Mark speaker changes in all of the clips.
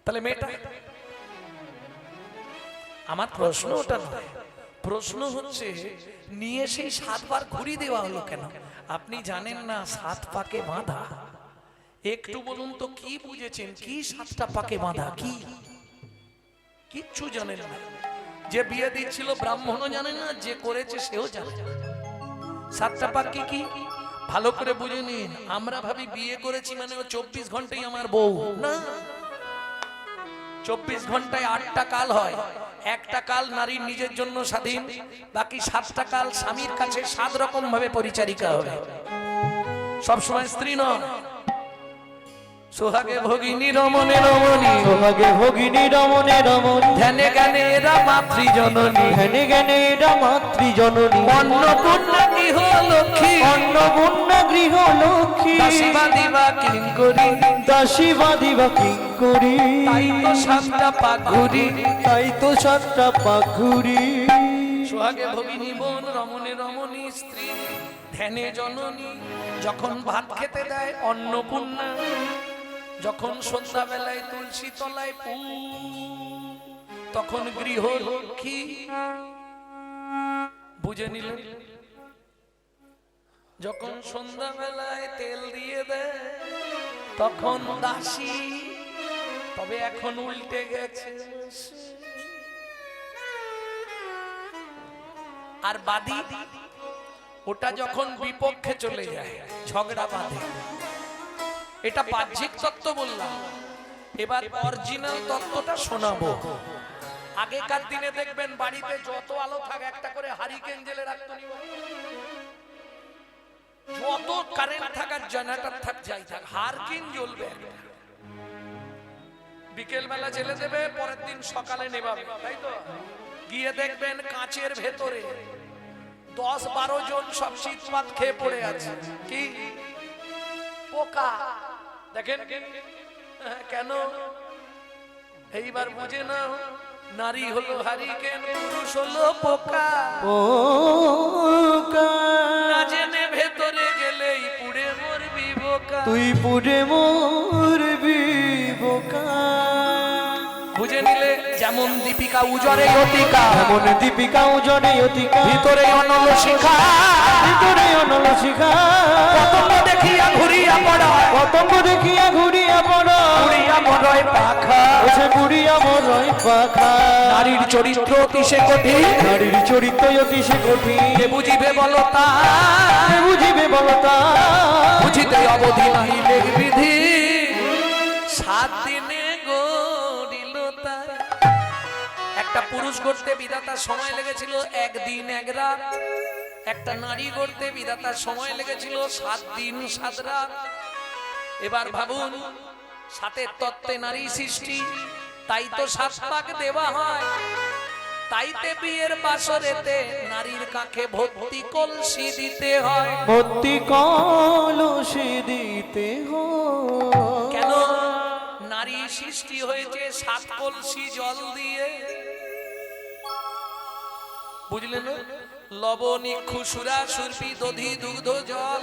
Speaker 1: তাহলে মেয়েটা, আমার প্রশ্ন ওটা নয়, প্রশ্ন হচ্ছে নিয়ে সেই 7 বার ঘুরি দেওয়া হলো কেন? আপনি জানেন না 7 পাকে বাঁধা? একটু বলুন তো কি বুঝেছেন? কি 7টা পাকে বাঁধা? কি কিচ্ছু জানেন না। যে বিয়ে দিচ্ছিল ব্রাহ্মণও জানে না, যে করেছে সেও জানে না। 7টা পাক কি কি ভালো করে বুঝে নিন। আমরা ভাবি বিয়ে করেছি মানে ও 24 ঘন্টাই আমার বউ, না। 24 ঘন্টায় 8টা কাল হয়। একটা কাল নারীর নিজের জন্য স্বাধীন, বাকি 7টা কাল স্বামীর কাছে 7 রকম ভাবে পরিচারিকা হবে, সবসময় স্ত্রী নয়। সোহাগে ভগিনী রমণে রমণী,
Speaker 2: সোহাগে ভগিনী রমণে রমণী,
Speaker 1: ধ্যানে জ্ঞানে এরা মাতৃজননী,
Speaker 2: ধ্যানে জ্ঞানে এরা মাতৃজননী,
Speaker 1: অন্নপূর্ণা গৃহ লক্ষ্মী,
Speaker 2: অন্নপূর্ণা গৃহ লক্ষ্মী,
Speaker 1: দাসীবা দিবা কিঙ্করী,
Speaker 2: দাসী বাঁধিবা কিঙ্করী।
Speaker 1: তাই তো 7টা পাক ঘুরি,
Speaker 2: তাই তো 7টা পাক ঘুরি।
Speaker 1: সোহাগে ভগিনী বোন, রমণে রমণী স্ত্রী, ধ্যানে জননী। যখন ভাত খেতে দেয় অন্নপূর্ণা, যখন সন্ধ্যাবেলায় তুলসী তলায় পু, তখন গৃহ লক্ষ্মী। বুঝে নিলেন? যখন সন্ধ্যাবেলায় তেল দিয়ে দেয় তখন দাসী। তবে এখন উল্টে গেছে। আর বাদী, ওটা যখন বিপক্ষে চলে যায়, ঝগড়া বাঁধে। এটা বাহ্যিক তত্ত্ব বললাম, এবার অরিজিনাল তত্ত্বটা শোনাবো। আগেকার দিনে দেখবেন বাড়িতে যত আলো থাক একটা করে হারিকেন জেলে রাখতো, যত কারেন্ট থাকার জেনারেটর থাক যাই থাক, হারকিন জ্বলবে। বিকেল বেলা জেলে দেবে, পরের দিন সকালে নেভাবে, তাই তো? গিয়ে দেখবেন কাঁচের ভেতরে 10-12 জন সব শীতপাত খেয়ে পড়ে আছে। কি পোকা! দেখেন কেন? এইবার বুঝে নাও, নারী হলো হারিকেন, পুরুষ হলো পোকা।
Speaker 2: পোকা,
Speaker 1: না জেনে ভেতরে গেলেই পুড়ে মরবি বোকা।
Speaker 2: তুই পুড়ে মরবি বোকা।
Speaker 1: বুঝে নিলে? যেমন দীপিকা উজরে অতিকা,
Speaker 2: এমন দীপিকা উজনে অতিকা,
Speaker 1: ভিতরে অনল শিখা,
Speaker 2: ভিতরে অনল শিখা।
Speaker 1: পতঙ্গ দেখিয়া ঘুরিয়া পড়া,
Speaker 2: পতঙ্গ দেখিয়া ঘুরিয়া পড়া,
Speaker 1: ঘুরিয়া মরয় পাখা।
Speaker 2: ওছে ঘুরিয়া মরয় পাখা।
Speaker 1: নারীর চরিত্র অতি সে কঠিন,
Speaker 2: নারীর চরিত্র অতি সে কঠিন।
Speaker 1: কে বুঝিবে বলতা,
Speaker 2: কে বুঝিবে বলতা,
Speaker 1: বুঝিতে অবধি নাহিলে বিধি। 7 দিনে গড়িল তার। একটা পুরুষ গড়তে বিধাতার সময় লেগেছিল 1 দিন 1 রাত। একটা নারী গড়তে বিধাতার সময় লেগেছিল 7 দিন 7 রাত। এবার ভাবুন, 7 তত্ত্বে নারী সৃষ্টি, তাই তো 7 পাক দেওয়া হয়। তাইতে বিয়ের বাসরেতে নারীর কাছে ভর্তি কলসি দিতে হয়।
Speaker 2: ভর্তি কলসি দিতে হয়।
Speaker 1: কেন? নারী সৃষ্টি হয়েছে 7 কলসি জল দিয়ে। বুঝলেন? লবণ, ইক্ষু, সুরা, সুরপি, দধি, দুগ্ধ, জল,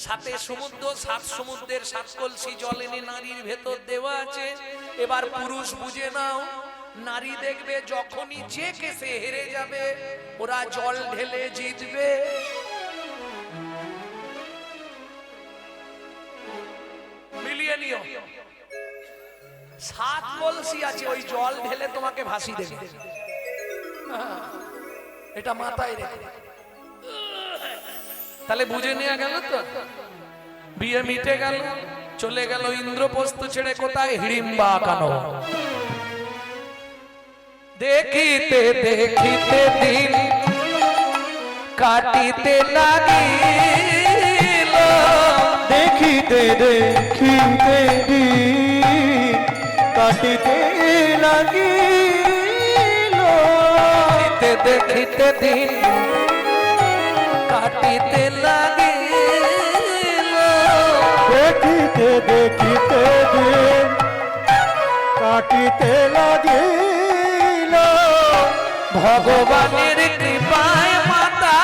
Speaker 1: 7 সমুদ্র, 7 সমুদ্রের 7 কলসি জল এনে নারীর ভেতর দেওয়া আছে। এবার পুরুষ বুঝে নাও, নারী দেখবে যখনই যে কেসে হেরে যাবে ওরা জল ঢেলে জিতবে। মিলিয়ে নিও। 7 কলসি আছে, ওই জল ঢেলে তোমাকে ভাসি দেবে। এটা মাথায় রেখে। তাহলে বুঝে নেওয়া গেল তো? বিয়ে মিটে গেল, চলে গেল ইন্দ্রপ্রস্থ ছেড়ে কোথায়? হিড়িম্বা কানো। দেখিতে দেখিতে দিন কাটিতে লাগিল,
Speaker 2: দেখিতে দেখিতে দিন কাটিতে লাগিল,
Speaker 1: দেখিতে দেখিতে দিন কাটিতে লাগিল,
Speaker 2: দেখিতে দেখিতে দিন কাটিতে লাগিল।
Speaker 1: ভগবানের কৃপায় মাতা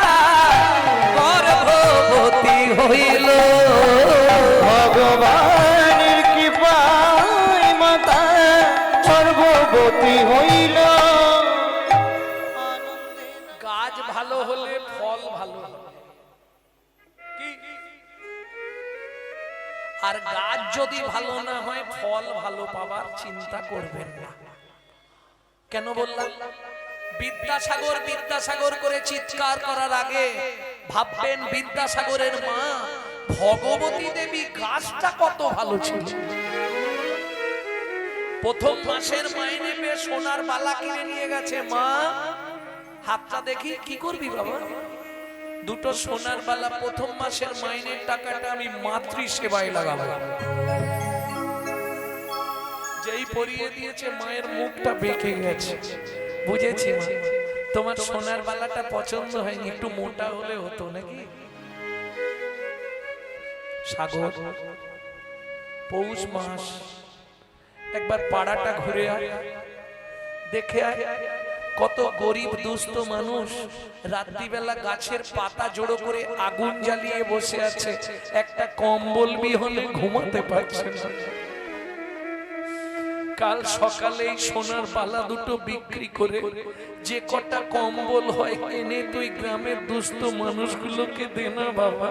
Speaker 1: গর্ভবতী হইল,
Speaker 2: ভগবানের কৃপায় গতি হইল
Speaker 1: গাছ ভালো হলে ফল ভালো হবে কি? আর গাছ যদি ভালো না হয় ফল ভালো পাবার চিন্তা করবেন না। কেন বললাম? বিদ্যাসাগর বিদ্যাসাগর করে চিৎকার করার আগে ভাববেন বিদ্যাসাগরের মা ভগবতী দেবী গাছটা কত ভালো ছিল। প্রথম মাসের মাইনে পেয়ে সোনার বালা কিনে নিয়ে গেছে। মা হাতটা দেখি, কি করবি বাবা? দুটো সোনার বালা, প্রথম মাসের মাইনের টাকাটা আমি মাতৃ সেবায় লাগাবো। যেই পরিয়ে দিয়েছে মায়ের মুখটা বেঁকে গেছে। বুঝেছি মা, তোমার সোনার বালাটা পছন্দ হয়নি, একটু মোটা হলে হতো নাকি। সাগর পৌষ মাস, একবার পাড়াটা ঘুরে আয়, দেখে আয় কত গরিব দুস্থ মানুষ রাত্রিবেলা গাছের পাতা জড়ো করে আগুন জ্বালিয়ে বসে আছে, একটা কম্বল বিহনে ঘুমাতে পারছে না। কাল সকালেই সোনার বালা দুটো বিক্রি করে যে কটা কম্বল হয় এনে তুই গ্রামের দুস্থ মানুষগুলোকে দে না বাবা।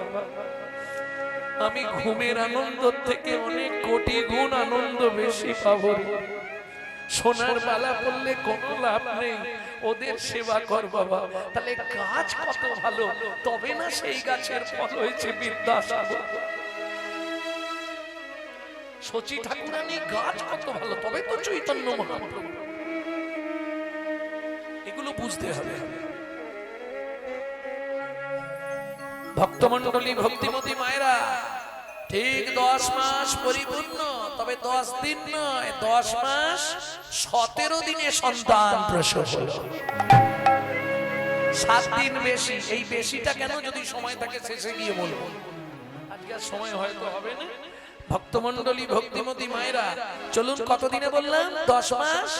Speaker 1: আমি ঘুমের আনন্দ থেকে অনেক কোটি গুণ আনন্দ বেশি পাবো। সোনার বালা পড়লে কোনো লাভ নেই, ওদের সেবা কর বাবা। তাহলে গাছ কত ভালো, তবে না সেই গাছের ফল হয়েছে বিদ্যাসাগর। শচী ঠাকুরানী গাছ কত ভালো, তবে তো চৈতন্য মহাপ্রভু। এগুলো বুঝতে হবে। ভক্তমন্ডলী, ভক্তিমতী মায়েরা, ঠিক 10 মাস পরিপূর্ণ, তবে 10 দিন নয়, 10 মাস 17 দিনে সন্তান প্রসব হলো। 7 দিন বেশি। এই বেশিটা কেন, যদি সময় থাকে শেষে গিয়ে বলবো, আজকে আর সময় হয়তো হবে না। ভক্তমন্ডলী, ভক্তিমতী মায়েরা, চলুন কত দিনে বললাম? 10 মাস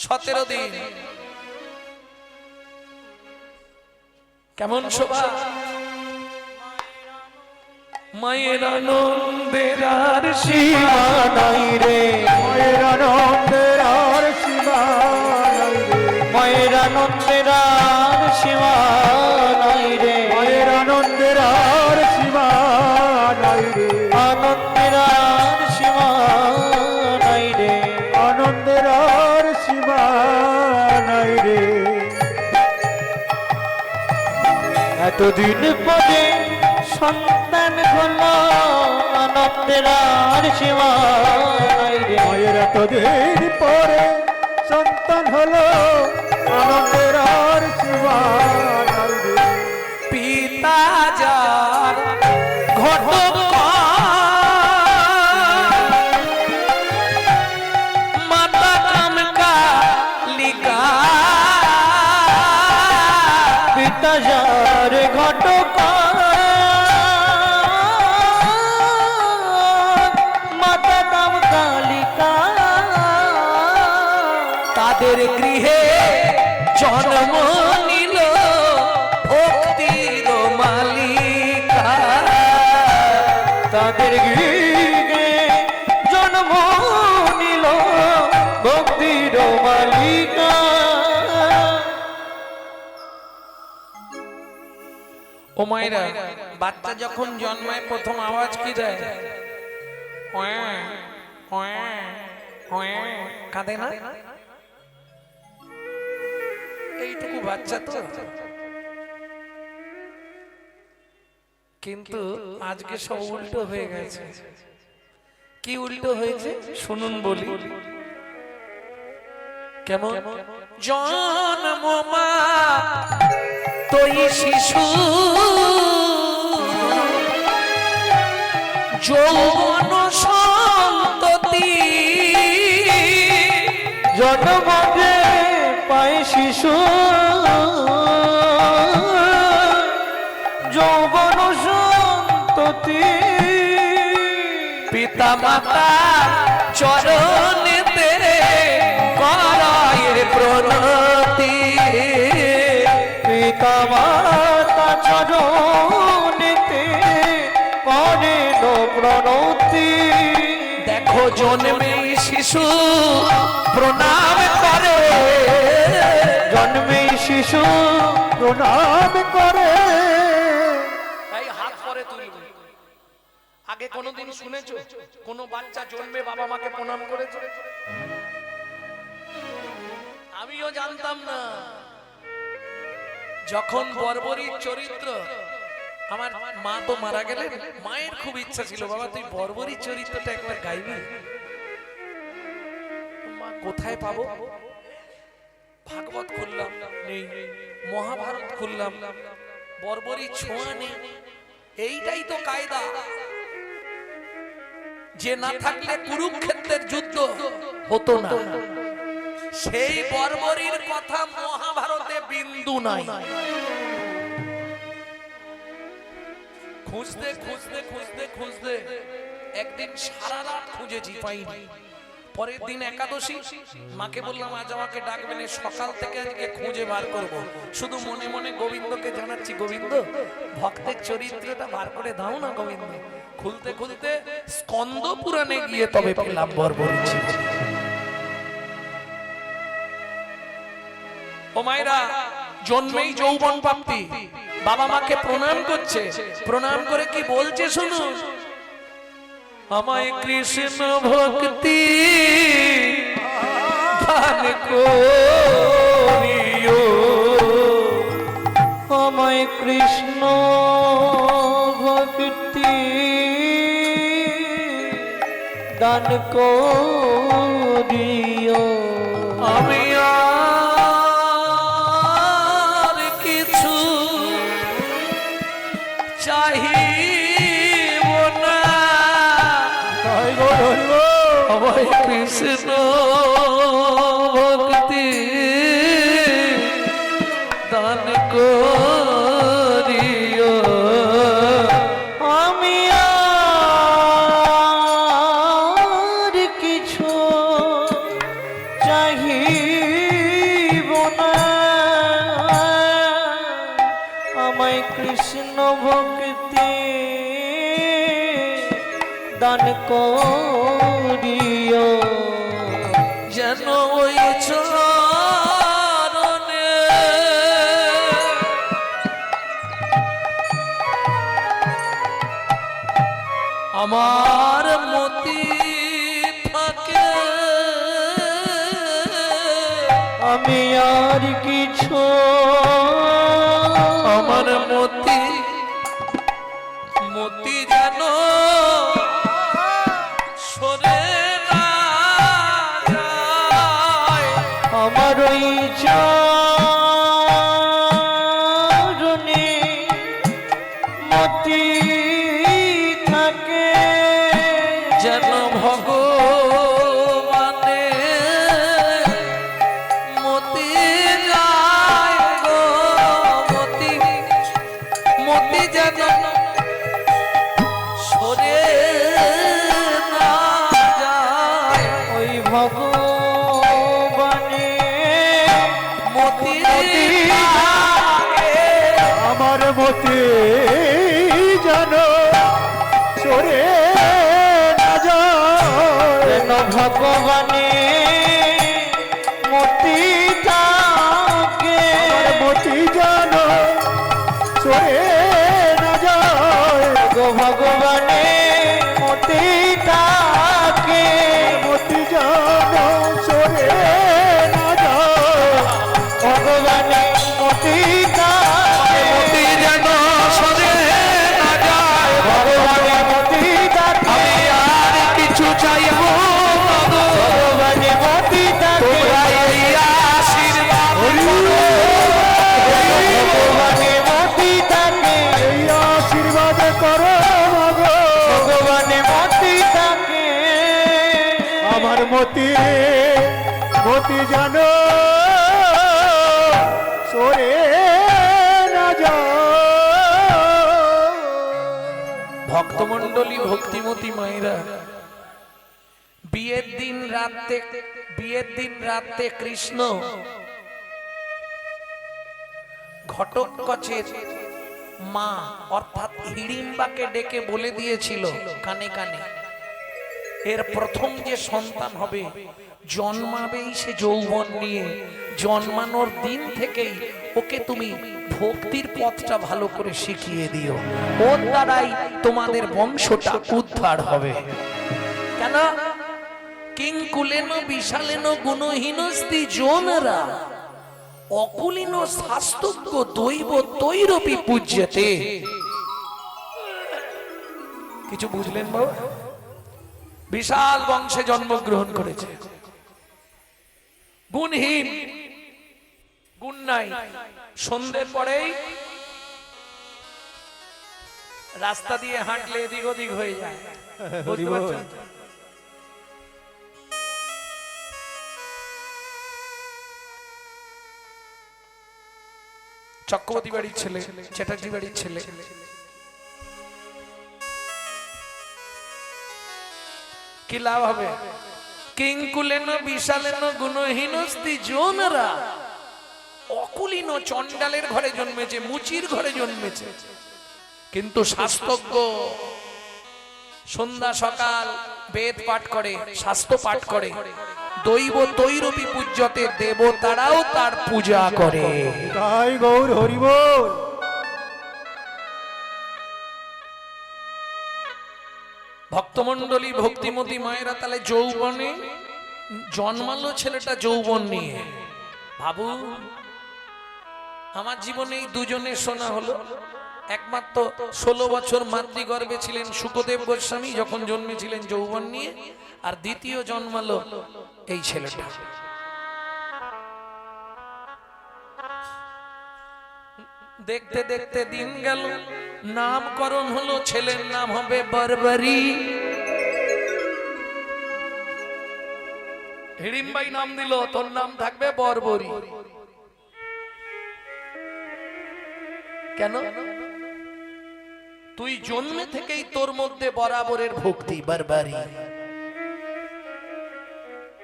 Speaker 1: 17 দিন। কেমন শোভা! মায়ের আনন্দের আর
Speaker 2: সীমা নাই রে, মায়ের আনন্দের আর সীমা নাই রে, মায়ের আনন্দের আর সীমা নাই রে, মায়ের আনন্দের আর সীমা নাই রে, আনন্দের আর সীমা নাই রে, আনন্দের আর সীমা নাই রে। এতদিন পরে সন্তান হলো, আনন্দের আর সীমা নাই রে, মায়ের এতদিন পরে সন্তান হলো, আনন্দের আর সীমা নাই রে।
Speaker 1: পিতা যার ঘটক মাতা কামকালিকা,
Speaker 2: পিতা যার ঘটক মাতা কামকালিকা,
Speaker 1: তাদের গৃহে জন্ম নিল ভক্তির মালিকা,
Speaker 2: তাদের গৃহে জন্ম নিল ভক্তির মালিকা।
Speaker 1: ও মায়েরা, বাচ্চা যখন জন্মায় প্রথম আওয়াজ কি দেয়? কাঁদে না? এইটুকু বাচ্চা তো। কিন্তু আজকে সব উল্টো হয়ে গেছে। কি উল্টো হয়েছে শুনুন বলি। কেমন? জন্ম মা তুই শিশু, যৌবন সন্ততি,
Speaker 2: জন্মে পায় শিশু, যৌবন সন্ততি,
Speaker 1: পিতা মাতা চরণেতে করায় প্রণতি,
Speaker 2: পিতা মাতা চরণেতে করেন প্রণতি।
Speaker 1: দেখো জন্মে শিশু প্রণাম করে,
Speaker 2: জন্মেই শিশু প্রণাম করে।
Speaker 1: তাই হাত পরে তুলবে। আগে কোনোদিন শুনেছো কোন বাচ্চা জন্মে বাবা মাকে প্রণাম করেছে? আমিও জানতাম না। যখন বর্বরীর চরিত্র, আমার মা তো মারা গেলেন, মায়ের খুব ইচ্ছা ছিল বাবা তুই বর্বরীর চরিত্রটা একবার গাইবি। মা কোথায় পাবো? ভাগবত খুললাম, নেই। মহাভারত খুললাম, বর্বরী ছোঁয়া নেই। এইটাই তো কায়দা, যে না থাকলে কুরুক্ষেত্রের যুদ্ধ হতো না। সেই বর্বরীর কথা মহাভারতে বিন্দু নাই। খুঁজতে খুঁজতে খুঁজতে খুঁজতে একদিন সারা রাত খুঁজেছি, পাইনি। পরের দিন একাদশী, মাকে বললাম আজ আমাকে ডাকবেন, সকাল থেকে আজকে খুঁজে বার করব। শুধু মনে মনে গোবিন্দকে জানাচ্ছি, গোবিন্দ ভক্তের চরিত্রটা বার করে দাও না গোবিন্দ। খুলতে খুলতে স্কন্দ পুরাণে গিয়ে তবে পেলাম বর্বরী জীবন। ও মায়েরা, জন্মেই যৌবন প্রাপ্তি, বাবা মাকে প্রণাম করছে। প্রণাম করে কি বলছে শুনুন, আমায় কৃষ্ণ ভক্তি দান করিও,
Speaker 2: আমায় কৃষ্ণ ভক্তি দান করিও।
Speaker 1: আমি আর কিছু চাহিব না, আমায় কৃষ্ণ ভক্তি দান করিও।
Speaker 2: আমি আর কিছু চাহিব না, আমায় কৃষ্ণ ভক্তি দান করিও।
Speaker 1: যেন ওই চরণে আমার মতি থাকে,
Speaker 2: আমি আর কিছু
Speaker 1: আমার মতি মতি যেন সরে না যায়,
Speaker 2: আমার ওই চরণে মতি থাকে,
Speaker 1: যেন ভগবানে মতি যায় গো, মতি মতি যেন সরে না যায়,
Speaker 2: ওই ভগবানে
Speaker 1: মতি থাকে।
Speaker 2: আমার মতি যেন সরে না যায়, যেন ভগবানে মতি থাকে, মতি যেন সরে না যায় গো, ভগবানে মতি থাকে, মতি যেন সরে না যায়, ভগবানে মতি থাকে,
Speaker 1: মতি যেন সরে না যায়,
Speaker 2: ভগবানে মতি থাকে।
Speaker 1: আমি আর কিছু চাইব না গো,
Speaker 2: ভগবানে মতি থাকে,
Speaker 1: তোমরা এই আশীর্বাদ করো।
Speaker 2: ভগবানে মতি থাকে, এই আশীর্বাদ করো গো, ভগবানে মতি থাকে। আমার মতি মতি জানো সরে না যায়।
Speaker 1: ভক্তমণ্ডলী, ভক্তিমতী মায়েরা, বিয়ের দিন রাতে কৃষ্ণ ঘটোৎকচের মা অর্থাৎ হিড়িম্বাকে ডেকে বলে দিয়েছিল কানে কানে, এর প্রথম যে সন্তান হবে জন্মাবেই সে যৌবন নিয়ে, জন্মানোর দিন থেকেই ওকে তুমি ভক্তির পথটা ভালো করে শিখিয়ে দিও, ওর দ্বারাই তোমাদের বংশটা উদ্ধার হবে। কেন? কিংকুলেন বিশালেন গুণহীনস্তি জোনরা অকুলীন শাস্তজ্ঞ দৈব তৈরপি পূজ্যতে। কিছু বুঝলেন বাবা? বিশাল বংশে জন্মগ্রহণ করেছে, গুণহীন, গুণ নাই। সন্ধ্যের পরেই রাস্তা দিয়ে হাঁটলে এদিক ওদিক হয়ে যায়, বুঝতে পারছেন? চক্রবর্তী বাড়ির ছেলে, চ্যাটার্জি বাড়ির ছেলে, কি লাভ হবে? কিংকুলেন বিশালেন গুণহীনস্তি জোনরা অকুলীন চণ্ডালের ঘরে জন্মেছে, মুচির ঘরে জন্মেছে, কিন্তু শাস্ত্রজ্ঞ, সন্ধ্যা সকাল বেদ পাঠ করে, শাস্ত্র পাঠ করে, দৈব তৈরপি পূজ্যতে, দেবতারাও তার পূজা করে।
Speaker 2: তাই গৌর হরি বল।
Speaker 1: ভক্তমণ্ডলী, ভক্তিমতী মায়েরা তাহলে যৌবনে জন্মালো ছেলেটা যৌবন নিয়ে। ভাবু, আমার জীবনে এই দুজনে শোনা হলো। একমাত্র 16 বছর মাতৃগর্ভে ছিলেন শুকদেব গোস্বামী যখন জন্মেছিলেন যৌবন নিয়ে, আর দ্বিতীয় জন্মালো এই ছেলেটা। দেখতে দেখতে দিন গেল, নামকরণ হলো, ছেলের নাম হবে বরবরি। হিড়িম্বাই নাম দিল, তোর নাম থাকবে বরবরি। কেন? তুই জন্মে থেকেই তোর মধ্যে বরাবরের ভক্তি, বরবরি।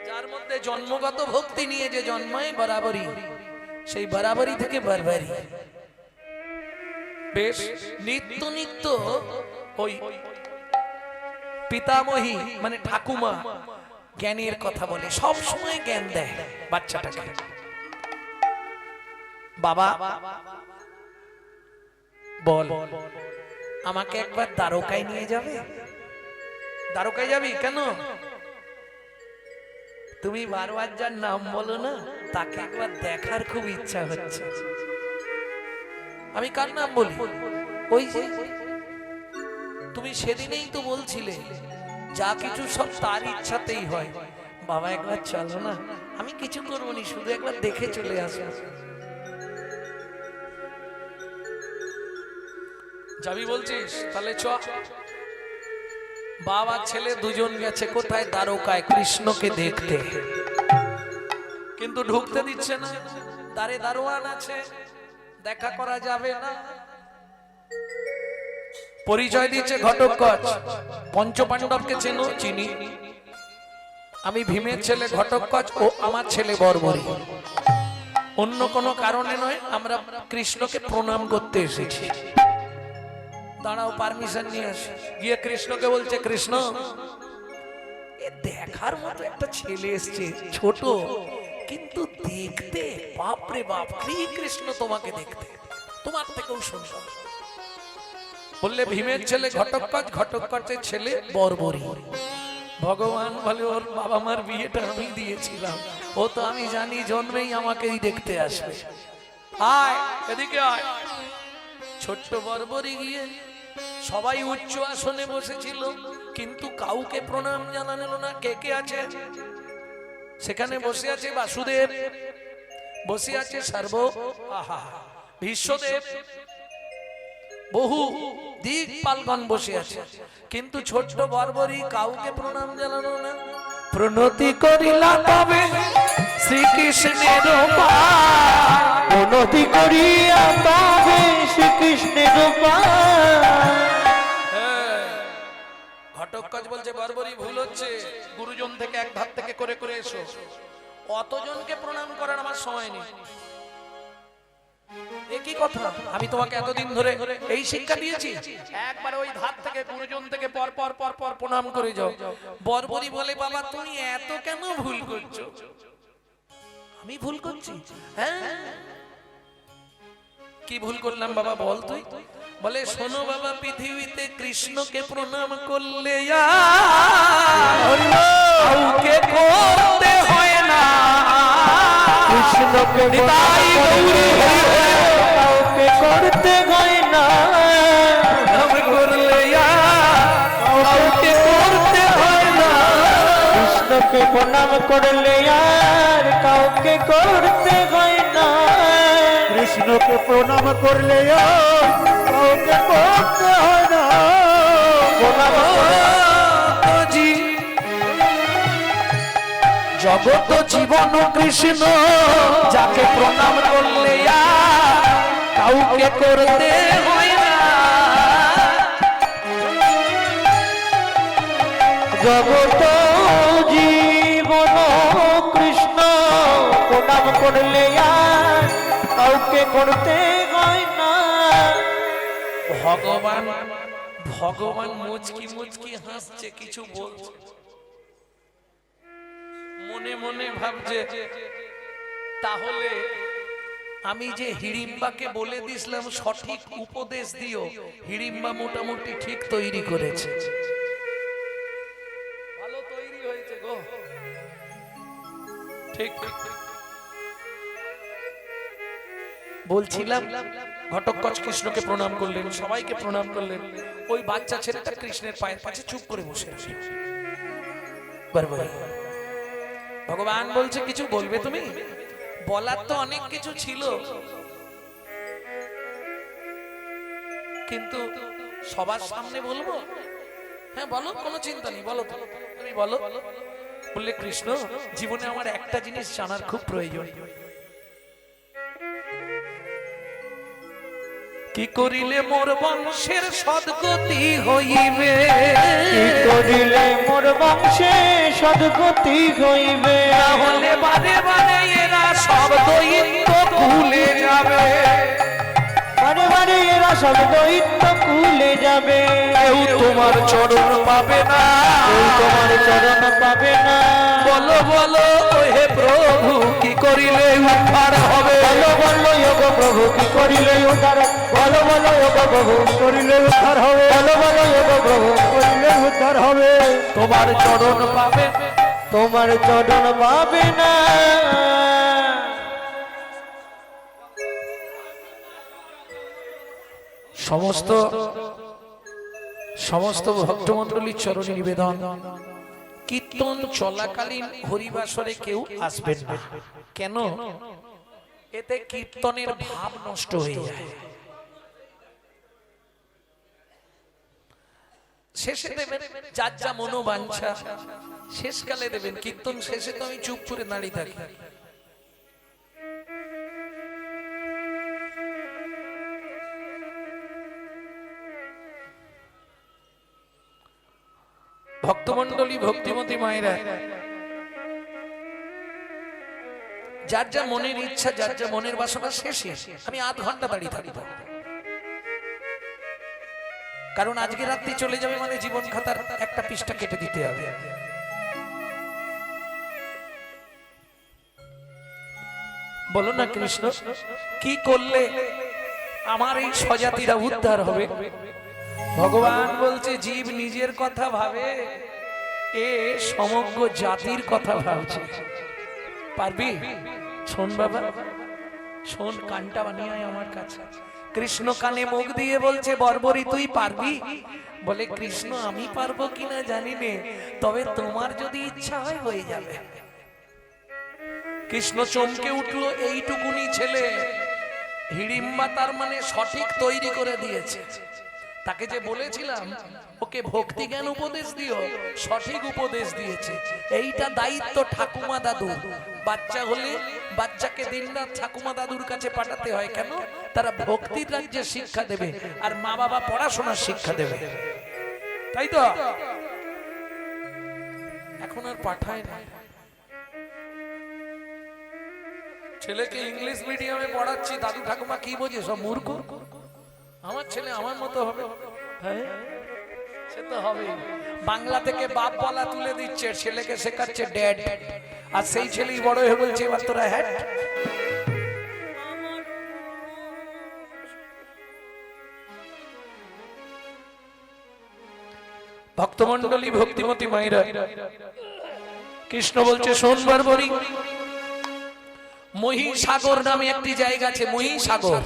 Speaker 1: যার মধ্যে জন্মগত ভক্তি নিয়ে যে জন্মায় বরাবরই, সেই বরাবরই থেকে বরবরি। বেশ, নিত্য নিত্য ওই পিতামহী মানে ঠাকুমা জ্ঞানের কথা বলে, সব সময় জ্ঞান দেয় বাচ্চাটাকে। বাবা বল, আমাকে একবার দ্বারকায় নিয়ে যাবে? দ্বারকায় যাবি কেন? তুমি বারবার যার নাম বলো না, তাকে একবার দেখার খুব ইচ্ছা হচ্ছে। আমি কার নাম বলি? ওই যে তুমি সেদিনেই তো বলছিলে যা কিছু সব তার ইচ্ছাতেই হয়। বাবা একবার চলো না, আমি কিছু করবো নি, শুধু একবার দেখে চলে আসো। যাবি বলছিস? তাহলে চ। বাবা ছেলে দুজন গেছে কোথায়? দ্বারকায় কৃষ্ণকে দেখতে, কিন্তু ঢুকতে দিচ্ছে না, দ্বারে দারোয়ান আছে, দেখা করা যাবে না। পরিচয় দিচ্ছে ঘটোৎকচ। পঞ্চপাণ্ডবকে চেনো? চিনি, আমি ভীমের ছেলে ঘটোৎকচ, ও আমার ছেলে বর্বরী। অন্য কোনো কারণে নয়, আমরা কৃষ্ণকে প্রণাম করতে এসেছি। দাঁড়াও, পারমিশন নিয়ে আসি। গিয়ে কৃষ্ণকে বলছে, কৃষ্ণ, এ দেখার মতো একটা ছেলে এসছে, ছোট কিন্তু দেখতে বাপরে বাপ, কৃষ্ণ তোমাকে দেখতে তোমার থেকেও সুন্দর। বললে ভীমের ছেলে ঘটোৎকচ, ঘটোৎকচের ছেলে বর্বরী। ভগবান বলে, ওর বাবা মার বিয়েটা আমি দিয়েছিলাম, ও তো আমি জানি জন্মেই আমাকেই দেখতে আসবে। আয় এদিকে আয়। ছোট্ট বর্বরী গিয়ে, সবাই উচ্চ আসনে বসেছিল কিন্তু কাউকে প্রণাম জানানো না। কে কে আছে সেখানে? বসে আছে বাসুদেব, বসে আছে সর্ব, বিশ্বদেব, বহু দিকপালগণ বসে আছে, কিন্তু ছোট্ট বর্বরী কাউকে প্রণাম জানানো না। প্রণতি করিলা তবে শ্রীকৃষ্ণের পায়,
Speaker 2: প্রণতি করিয়া তবে শ্রীকৃষ্ণের পায়।
Speaker 1: ঘটোৎকচ বলছে, বর্বরী ভুল হচ্ছে, গুরুজন থেকে এক ধাপ থেকে করে করে এসো। অতজনকে প্রণাম করার আমার সময় নেই। একই কথা, আমি তোমাকে এতদিন ধরে এই শিক্ষা দিয়েছি, একবার ওই ধার থেকে গুরুজন থেকে পর পর পর পর প্রণাম করে যাও। বর্বরী বলে, বাবা তুমি এত কেন ভুল করছো? আমি ভুল করছি? হ্যাঁ, কি ভুল করলাম বাবা বল তুই? বলে, শোনো বাবা, পৃথিবীতে কৃষ্ণকে প্রণাম করলে কাউকে করতে হয় না,
Speaker 2: কৃষ্ণকে
Speaker 1: নিতাই গৌরী
Speaker 2: কাউকে করতে হয় না,
Speaker 1: প্রণাম করলে কাউকে করতে হয় না।
Speaker 2: কৃষ্ণকে প্রণাম করলে আর কাউকে করতে হয় না, কৃষ্ণকে প্রণাম করলে আর কাউকে করতে হয় না। প্রণাম
Speaker 1: জগত জীবন কৃষ্ণ, যাকে প্রণাম করলে কাউকে করতে হয় না।
Speaker 2: জগত জীবন কৃষ্ণ, প্রণাম করলে আর কাউকে করতে হয় না।
Speaker 1: ভগবান ভগবান মুচকি মুচকি হাসছে, কিছু বলছে, মনে মনে ভাবছে, তাহলে আমি যে হিড়িম্বাকে বলে দিছিলাম সঠিক উপদেশ দিও, হিড়িম্বা মোটামুটি ঠিক তৈরি করেছে, ভালো তৈরি হয়েছে গো। ঠিক বলছিলাম, ঘটোৎকচ কৃষ্ণকে প্রণাম করলেন, সবাইকে প্রণাম করলেন, ওই বাচ্চা ছেলেটা কৃষ্ণের পায়ের কাছে চুপ করে বসে আছে। ভগবান বলছে, কিছু বলবে তুমি? বলার তো অনেক কিছু ছিল, কিন্তু সবার সামনে বলবো? হ্যাঁ বলো, কোনো চিন্তা নেই, বলো, তুমি বলো। বললে, কৃষ্ণ, জীবনে আমার একটা জিনিস জানার খুব প্রয়োজন। কি করিলে মোর বংশের সদ্গতি হইবে?
Speaker 2: কি করিলে মোর বংশে সদ্গতি হইবে?
Speaker 1: তাহলে বারে বারে এরা সব দৈত্য ভুলে যাবে,
Speaker 2: বারে বারে এরা সব দৈত্য কুলে যাবে।
Speaker 1: কেউ তোমার চরণ পাবে না,
Speaker 2: কেউ তোমার চরণ পাবে না।
Speaker 1: বলো বলো হে প্রভু, কি করিলে উদ্ধার হবে?
Speaker 2: বলো বলো যোগ প্রভু, কি করিলে উদ্ধার? বলো বলো যোগ প্রভু, করিলে উদ্ধার হবে। বলো বলো যোগ প্রভু, করিলে উদ্ধার হবে।
Speaker 1: তোমার চরণ পাবে,
Speaker 2: তোমার চরণ পাবে না।
Speaker 1: সমস্ত সমস্ত ভক্তমণ্ডলীর চরণে নিবেদন, কীর্তন চলাকালীন হরিবাসরে কেউ আসবেন না। কেন? এতে কীর্তনের ভাব নষ্ট হয়ে যায়। শেষে দেবেন যার যা মনোবাঞ্ছা, শেষকালে দেবেন। কীর্তন শেষে তো আমি চুপ করে দাঁড়িয়ে থাকি। ভক্তমণ্ডলী, ভক্তিমতী মায়েরা, যার যা মনের ইচ্ছা, যার যা মনের বাসনা শেষে আমি আধ ঘন্টা দাঁড়িয়ে থাকি, কারণ আজকে রাত্রি চলে যাবে মানে জীবন খাতার একটা পৃষ্ঠা কেটে দিতে হবে। বলো না কৃষ্ণ, কি করলে আমার এই স্বজাতিরা উদ্ধার হবে? ভগবান বলছে, জীব নিজের কথা ভাবে, এ সমগ্র জাতির কথা ভাবছে। পারবি? শোন বাবা, শোন, কানটা বানিয়ে আয় আমার কাছে। কৃষ্ণ কানে মুখ দিয়ে বলছে, বর্বরী তুই পারবি? বলে, কৃষ্ণ আমি পারবো কিনা জানি নে, তবে তোমার যদি ইচ্ছা হয় হয়ে যাবে। কৃষ্ণ চমকে উঠলো, এইটুকুনি ছেলে হিড়িম্বা তার মানে সঠিক তৈরি করে দিয়েছে। তাকে যে বলেছিলাম ওকে ভক্তি জ্ঞান উপদেশ দিও, সঠিক উপদেশ দিয়েছে। এইটা দায়িত্ব ঠাকুমা দাদুর। বাচ্চা হলে বাচ্চাকে দিনরাত ঠাকুমা দাদুর কাছে পাঠাতে হয়। কেন? তারা ভক্তির রাজ্যে শিক্ষা দেবে, আর মা বাবা পড়াশোনার শিক্ষা দেবে, তাই তো? এখন আর পাঠায় না। ছেলেকে ইংলিশ মিডিয়ামে পড়াচ্ছি, দাদু ঠাকুমা কি বোঝে, সব মূর্খ। আমার ছেলে আমার মতো হবে, হ্যাঁ সে তো হবে। বাংলা থেকে বাপ বলা তুলে দিচ্ছে, ছেলেকে শেখাচ্ছে ড্যাড, আর সেই ছেলেই বড় হয়ে বলছে এবার তোরা হ্যাট। ভক্তমন্ডলী, ভক্তিমতী মায়েরা, কৃষ্ণ বলছে শোনবার বলি, মহিষাগর নামে একটি জায়গা আছে, মহিষাগর,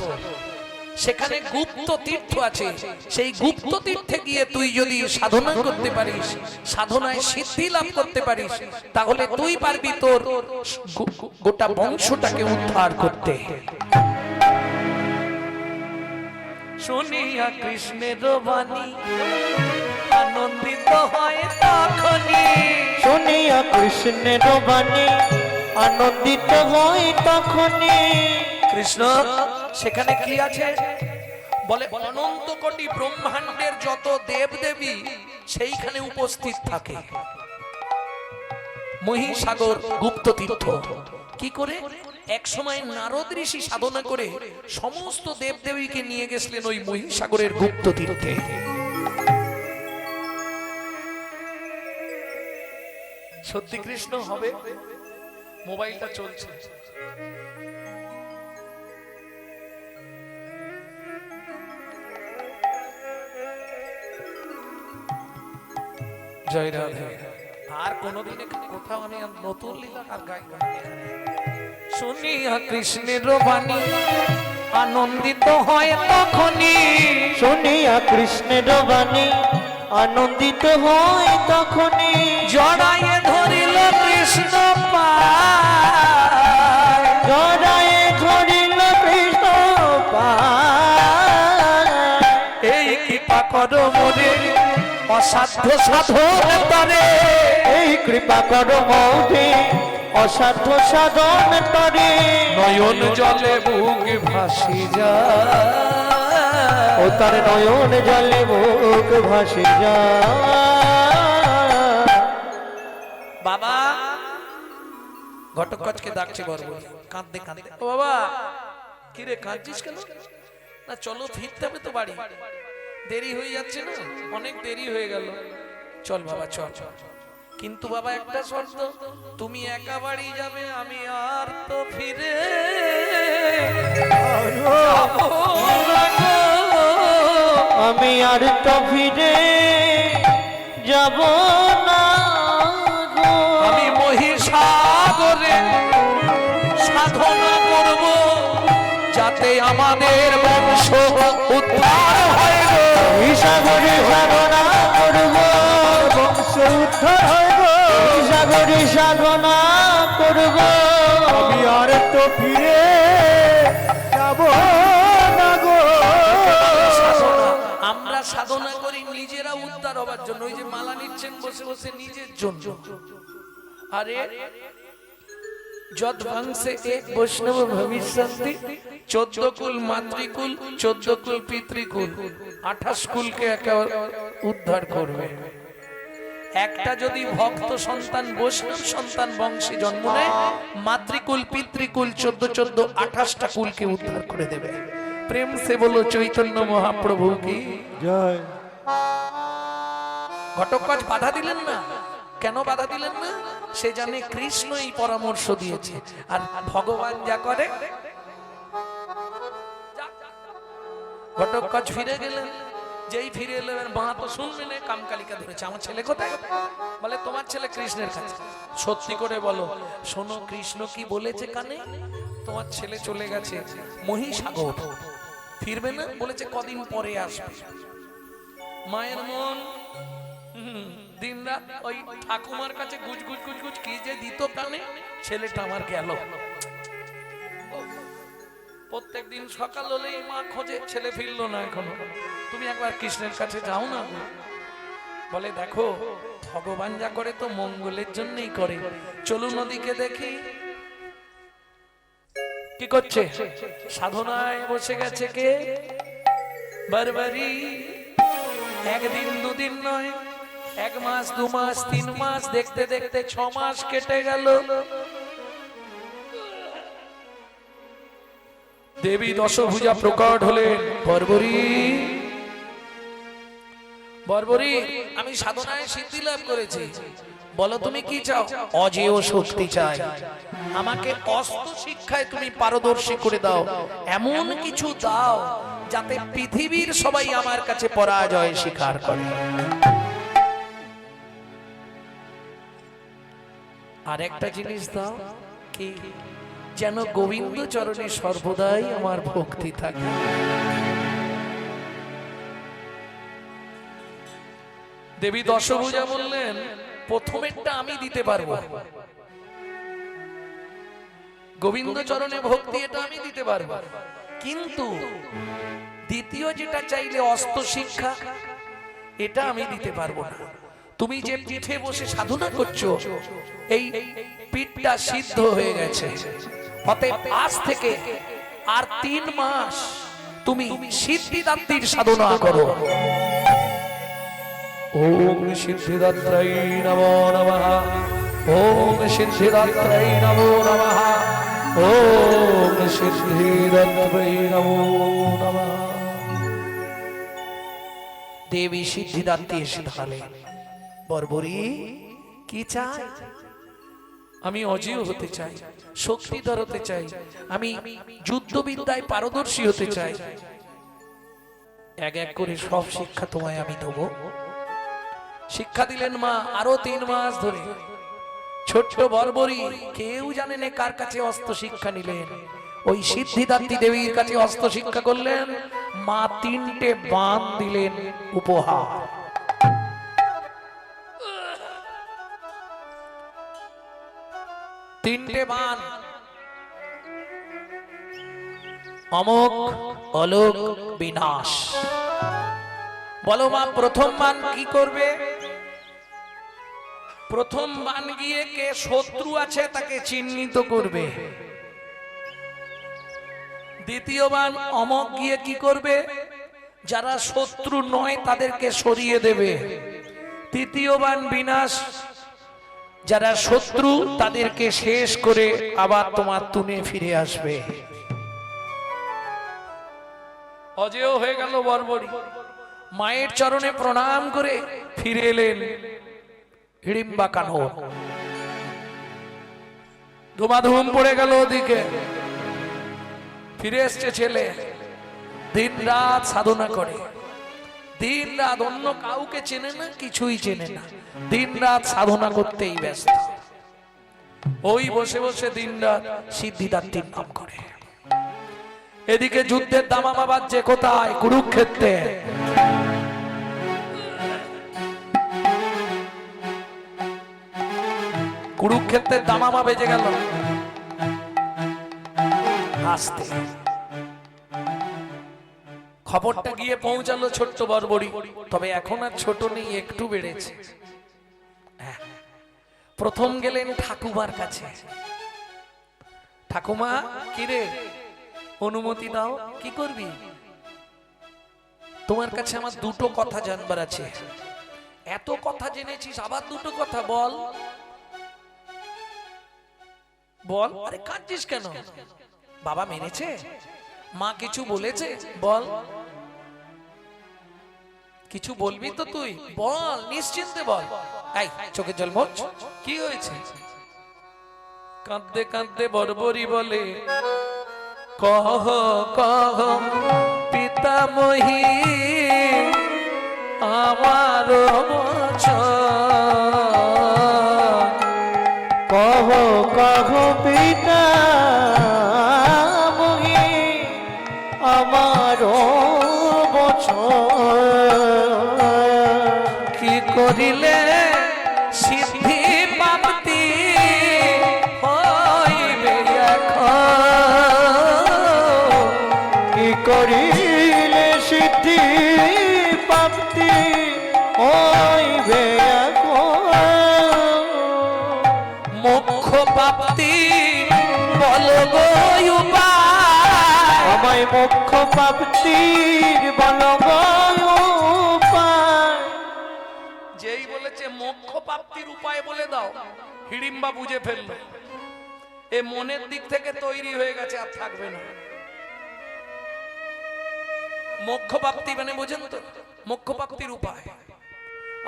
Speaker 1: সেখানে গুপ্ত তীর্থ আছে। সেই গুপ্ত তীর্থে গিয়ে তুই যদি সাধনা করতে পারিস, সাধনায় সিদ্ধি লাভ করতে পারিস, তাহলে তুই পারবি তোর গোটা বংশটাকে উদ্ধার করতে। শুনিয়া কৃষ্ণের বাণী আনন্দিত হয় তখনই,
Speaker 2: শুনিয়া কৃষ্ণের বাণী আনন্দিত হয় তখনই।
Speaker 1: কৃষ্ণ সেখানে কি আছে বলে, অনন্ত কোটি ব্রহ্মাণ্ডের যত দেব দেবী সেইখানে উপস্থিত থাকে। মহিষাগর গুপ্ত তীর্থ কি করে, এক সময় নারদ ঋষি সাধনা করে সমস্ত দেব দেবীকে নিয়ে গেছিলেন ওই মহিষাগরের গুপ্ত তীর্থে। সত্যি কৃষ্ণ হবে। মোবাইলটা চলছে, জয় রাধে। আর কোনদিন কোথাও আমি নতুন লীলা আর গাইব না। শুনিয়া কৃষ্ণের বাণী আনন্দিত হয় তখনই,
Speaker 2: শুনিয়া কৃষ্ণের বাণী আনন্দিত হয় তখনই।
Speaker 1: জড়ায়ে ধরিল কৃষ্ণ পায়,
Speaker 2: জড়ায়ে ধরিল কৃষ্ণ পায়।
Speaker 1: এই কৃপা করো মোরে অসাধ্য সাধন তরে,
Speaker 2: এই কৃপা করো মোরে অসাধ্য সাধন তরে।
Speaker 1: নয়ন জলে বুক ভাসি যায়,
Speaker 2: ও তার নয়ন জলে বুক ভাসি যায়।
Speaker 1: বাবা ঘটকচকে ডাকছে বড়, কাঁদতে কাঁদতে, ও বাবা কি রে কাঁদছিস কেন? না চলো ফিরতে হবে তো বাড়ি, দেরি হয়ে যাচ্ছে না, অনেক দেরি হয়ে গেল, চল বাবা চল। কিন্তু বাবা একটা শর্ত, তুমি একা বাড়ি যাবে, আমি আর তো ফিরে যাবো না গো।
Speaker 2: আমি আর তো ফিরে যাব না গো।
Speaker 1: আমি মহিষাগরে সাধনা করব, যাতে আমাদের বংশ উদ্ধার হয় গো।
Speaker 2: সাগরে সাধনা করব, বংশ উদ্ধার হয় গো। সাগরে সাধনা করব, আমি আর তো ফিরে যাব না গো।
Speaker 1: আমরা সাধনা করি নিজেরা উদ্ধার হবার জন্য, ওই যে মালা নিচ্ছেন বসে বসে নিজের জন্য। আরে যদ বংশে এক বৈষ্ণব ভবিষ্যন্তি, 14 কুল মাতৃকুল, 14 কুল পিতৃকুল, 28 কুলকে একেবারে উদ্ধার করবে। একটা যদি ভক্ত সন্তান বৈষ্ণব সন্তান বংশে জন্ম নেয়, মাতৃকুল পিতৃকুল 14 28টা কুলকে উদ্ধার করে দেবে। প্রেম সে বলো চৈতন্য মহাপ্রভু কি
Speaker 2: জয়।
Speaker 1: ঘটকচ বাধা দিলেন না, কেন বাধা দিলেন না? সে জানে কৃষ্ণ এই পরামর্শ দিয়েছে, আর ভগবান যা করে। ঘটকচ ফিরে গেলেন, যেই ফিরে এলেন মা তো শুনবেন কামকালিকা ধরেছে, আমার ছেলে কোথায়? বলে তোমার ছেলে কৃষ্ণের কাছে। সত্যি করে বলো, শোনো কৃষ্ণ কি বলেছে কানে? তোমার ছেলে চলে গেছে মহিষাগর, ফিরবে না, বলেছে কদিন পরে আসবে। মায়ের মন দিন রাত ওই ঠাকুমার কাছে গুজ গুজ গুজ গুজ কি যে দিত কানে, ছেলেটা আমার গেল। প্রত্যেকদিন সকাল হলেই মা খোঁজে, ছেলে ফিরলো না এখনো। তুমি একবার কৃষ্ণের কাছে যাও না। বলে দেখো ভগবান যা করে তো মঙ্গলের জন্যই করে, চলুন নদীকে দেখি। কি করছে? সাধনায় বসে গেছে কে? বারবারই। একদিন দুদিন নয়, 1 মাস 2 মাস 3 মাস, দেখতে দেখতে 6 মাস কেটে গেল। দেবী দশভুজা প্রকট হলেন। বর্বরী, বর্বরী, আমি সাধনায় সিদ্ধি লাভ করেছি, বলো তুমি কি চাও? অজেয় শক্তি চাই, আমাকে অস্ত্র শিক্ষায় তুমি পারদর্শী করে দাও, এমন কিছু দাও যাতে পৃথিবীর সবাই আমার কাছে পরাজয় স্বীকার করে। আর একটা জিনিস দাও, কি? যেন গোবিন্দ চরণে সর্বদাই আমার ভক্তি থাকে। দেবী দশভুজা বললেন, প্রথমেরটা আমি দিতে পারবো, গোবিন্দ চরণে ভক্তি, এটা আমি দিতে পারবো, কিন্তু দ্বিতীয় যেটা চাইলে অস্ত্র শিক্ষা, এটা আমি দিতে পারবো না। তুমি যে পিঠে বসে সাধনা করছো, এই পিঠটা সিদ্ধ হয়ে গেছে, অতএব আজ থেকে আর 3 মাস তুমি সিদ্ধিদাত্রীর সাধনা করো। ওম সিদ্ধিদাত্রী নমো নমঃ, ওম সিদ্ধিদাত্রী নমো নমঃ, ওম সিদ্ধিদাত্রী নমো নমঃ। দেবী সিদ্ধিদাত্রী এসে দাঁড়ালেন। বর্বরী, কি চাই? আমি অজেয় হতে চাই, শক্তিধর হতে চাই, আমি যুদ্ধবিদ্যায় পারদর্শী হতে চাই। এক এক করে সব শিক্ষা তোমায় আমি দেব। শিক্ষা দিলেন মা আরো 3 মাস ধরে। ছোট্ট বর্বরী কেউ জানে না কার কাছে অস্ত্র শিক্ষা নিলেন, ওই সিদ্ধিদাত্রী দেবীর কাছে অস্ত্র শিক্ষা করলেন। মা 3টে বাণ দিলেন উপহার। তিনটে বাণ, অমোঘ, অলোক, বিনাশ। বলো মা, প্রথম বাণ কি করবে? প্রথম বাণ গিয়ে কে শত্রু আছে তাকে চিহ্নিত করবে। দ্বিতীয় বাণ অমোঘ গিয়ে কি করবে? যারা শত্রু নয় তাদেরকে সরিয়ে দেবে। তৃতীয় বাণ বিনাশ, যারা শত্রু তাদেরকে শেষ করে আবার তোমার তুনে ফিরে আসবে। অজেয় হয়ে গেল বর্বরী। মায়ের চরণে প্রণাম করে ফিরে এলেন হিড়িম্বা কানন। ধুমাধুম পড়ে গেল ওদিকে। ফিরে এসছে ছেলে, দিন রাত সাধনা করে, দিন রাত, অন্য কাউকে চেনে না, কিছুই চেনে না, দিন রাত সাধনা করতেই ব্যস্ত। ওই বসে বসে দিন রাত সিদ্ধিদাত্রীর নাম করে। এদিকে যুদ্ধের দামামা বাজছে কোথায়? কুরুক্ষেত্রে। কুরুক্ষেত্রের দামামা বেজে গেল। আসতে খবরটা গিয়ে পৌঁছালো ছোট্ট বর্বরী। তবে এখন আর ছোট নেই, একটু বেড়েছে। প্রথম গেলেন ঠাকুমার কাছে। ঠাকুমা, কিরে, অনুমতি দাও। কি করবি? তোমার কাছে আমার 2টো কথা জানবার আছে। এত কথা জেনেছিস, আবার 2টো কথা বল। বল। আরে কাঁদছিস কেন? বাবা মেরেছে? মা কিছু বলেছে? বল। কিছু বলবি তো তুই? বল, নিশ্চিন্তে বল। এই চোখে জল মোছ। কি হয়েছে? কাঁদতে কাঁদতে বর্বরী বলে, কহ কহ পিতামহী আমার
Speaker 2: কহ কহ পিতামহী আমার বচন,
Speaker 1: কি করিলে সিদ্ধি প্রাপ্তি হইবে এখন?
Speaker 2: কি করিলে সিদ্ধি প্রাপ্তি হইবে এখন?
Speaker 1: মোক্ষ প্রাপ্তি বল গো উপায়,
Speaker 2: আমায় মোক্ষ প্রাপ্তির বল গো উপায়।
Speaker 1: যেই বলেছে মোক্ষ প্রাপ্তির উপায় বলে দাও, হিড়িম্বা বুঝে ফেলল এ মনের দিক থেকে তৈরি হয়ে গেছে, আর থাকবে না। মোক্ষ প্রাপ্তি মানে বোঝেন তো, মোক্ষ প্রাপ্তির উপায়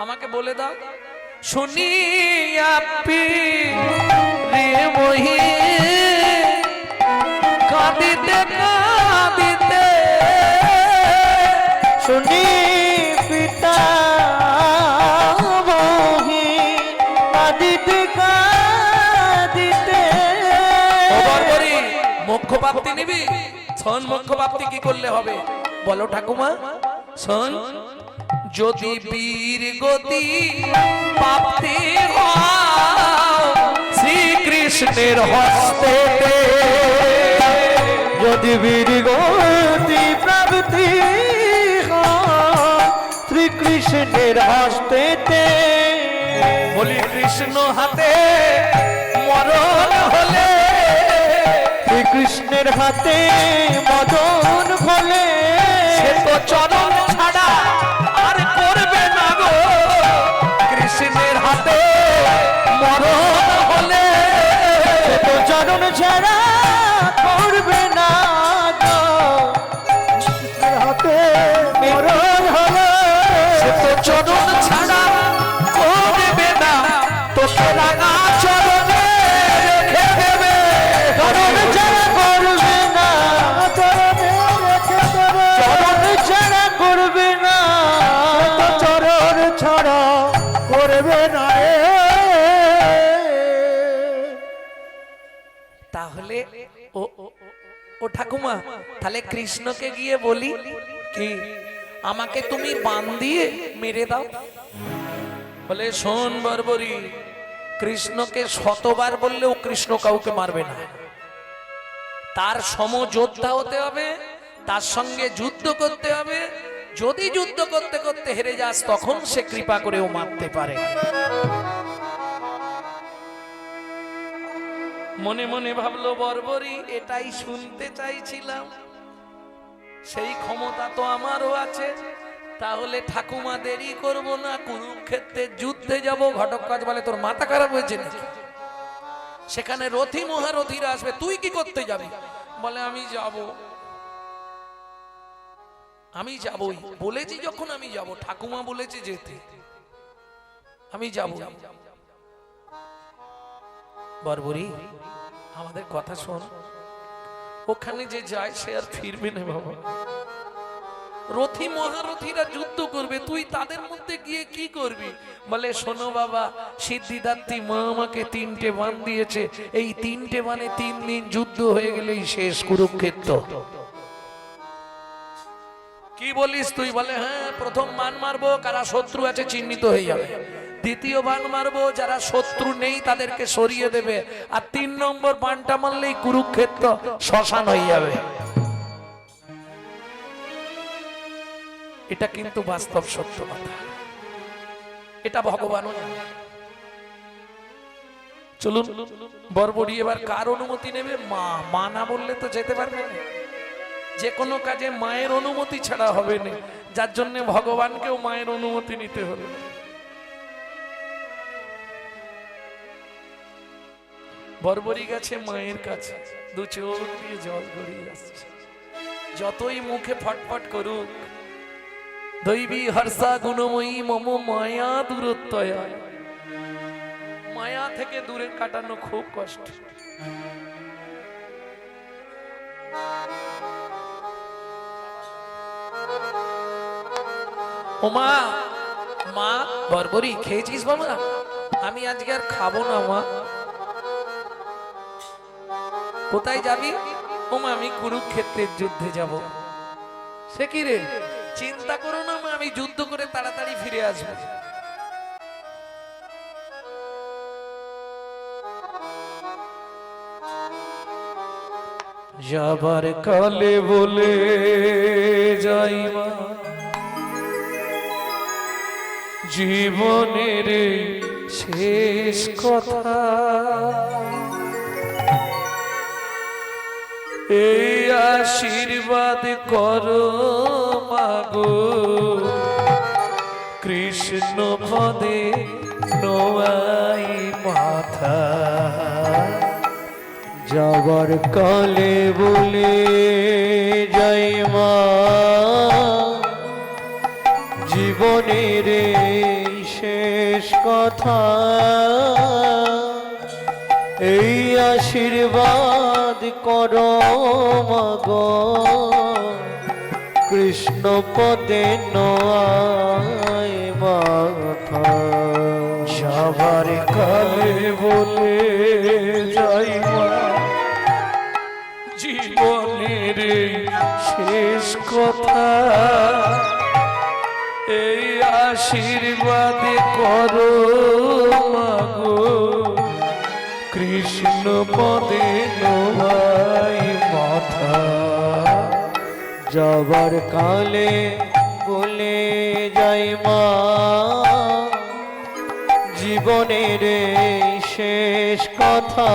Speaker 1: আমাকে বলে দাও। শুনিয়া পীরে মহি কাঁদিতে কাঁদিতে,
Speaker 2: শুনি পিতা বহি কাঁদিতে কাঁদিতে।
Speaker 1: মোক্ষ প্রাপ্তি নিবি? শোন, মোক্ষ প্রাপ্তি কি করলে হবে বলো ঠাকুমা? শোন, যদি বীর গতি প্রাপ্তি হয় শ্রীকৃষ্ণের হস্তে,
Speaker 2: যদি বীর গতি প্রাপ্তি হয় শ্রীকৃষ্ণের হস্তেতে।
Speaker 1: বলি কৃষ্ণ হাতে মরণ হলে,
Speaker 2: শ্রীকৃষ্ণের হাতে মদন হলে,
Speaker 1: সে তো চরণ ছাড়া আর করবে না গো। কৃষ্ণের হাতে মরণ হলে,
Speaker 2: সে তো চরণ ছাড়া করবে না গো। কৃষ্ণের হাতে মরণ হলে,
Speaker 1: সে তো চরণ ছাড়া করবে না, তোকে রাঙা চরণে রেখে দেবে।
Speaker 2: চরণ ছাড়া করবে না, চরণে রেখে দেবে। চরণ ছাড়া করবে না, চরণ ছাড়া করবে না রে।
Speaker 1: তাহলে ও ও ঠাকুমা, তাহলে কৃষ্ণকে গিয়ে বলি কি আমাকে তুমি বান দিয়ে মেরে দাও। বলে শোন বর্বরী, কৃষ্ণকে শতবার বললেও কৃষ্ণ কাউকে মারবে না। তার সমযোদ্ধা হতে হবে, তার সঙ্গে যুদ্ধ করতে হবে। যদি যুদ্ধ করতে করতে হেরে যাস তখন সে কৃপা করেও মারতে পারে। মনে মনে ভাবলো বর্বরী, এটাই শুনতে চাইছিলাম, সেই ক্ষমতা তো আমারও আছে। তাহলে ঠাকুমা দেরি করবো না, কুরুক্ষেত্রের যুদ্ধে যাব। ঘটকরাজ বলে তোর মাথা খারাপ হয়েছে নাকি? সেখানে রথী মহারথীরা আসবে, তুই কি করতে যাবি? বলে আমি যাব, আমি যাবই, বলেছি যখন আমি যাব, ঠাকুমা বলেছে যেতে, আমি যাব। বর্বরী আমাদের কথা শোন, ওখানে যে যায় সে আর ফিরবে না বাবা। রথী মহারথীরা যুদ্ধ করবে, তুই তাদের মধ্যে গিয়ে কি করবি? বলে শোনো বাবা, সিদ্ধিদাত্রী মা আমাকে 3টে বান দিয়েছে, এই 3টে বানে 3 দিন যুদ্ধ হয়ে গেলেই শেষ কুরুক্ষেত্র। কি বলিস তুই? বলে হ্যাঁ, প্রথম বান মারবো, কারা শত্রু আছে চিহ্নিত হয়ে যাবে। দ্বিতীয় বান মারবো, যারা শত্রু নেই তাদেরকে সরিয়ে দেবে। আর 3 নম্বর বানটা মারলেই কুরুক্ষেত্র শ্মশান হয়ে যাবে। এটা কিন্তু বাস্তব সত্য কথা, এটা ভগবানও জানে। চলুন বর্বরী এবার কার অনুমতি নেবে? মা না বললে তো যেতে পারবে না। যে কোনো কাজে মায়ের অনুমতি ছাড়া হবে না, যার জন্য ভগবানকেও মায়ের অনুমতি নিতে হলো। বর্বরী গেছে মায়ের কাছে, 2 চোখ দিয়ে জল গড়িয়ে আসছে। যতই মুখে ফটফট করুক, দৈবী হর্ষা গুণময়ী মম মায়া দূরত্বয়া, মায়া থেকে দূরে কাটানো খুব কষ্ট। ওমা, মা বর্বরী খেয়েছিস বাবা? আমি আজকে আর খাবো না মা। কোথায় যাবি? ওমা আমি কুরুক্ষেত্রের যুদ্ধে যাব। সে কি রে? চিন্তা করো না মা, আমি যুদ্ধ করে তাড়াতাড়ি ফিরে আসবো।
Speaker 2: যাবার কালে বলে যাই মা, জীবনের শেষ কথা, এই আশীর্বাদ করো মাগো, কৃষ্ণ পদে নোয়াই মাথা। যাবার কালে বলে যাই মা, জীবনের এই শেষ কথা, এই আশীর্বাদ করো মাগো, কৃষ্ণ পদে নয় মাথা। সবার কালে বলে যাই মা,
Speaker 1: জীবনের এই শেষ কথা, এই আশীর্বাদ করো মাগো, কৃষ্ণ পদে নোয়াই মাথা।
Speaker 2: যাবার কালে বলে যাই মা, জীবনের এই শেষ কথা,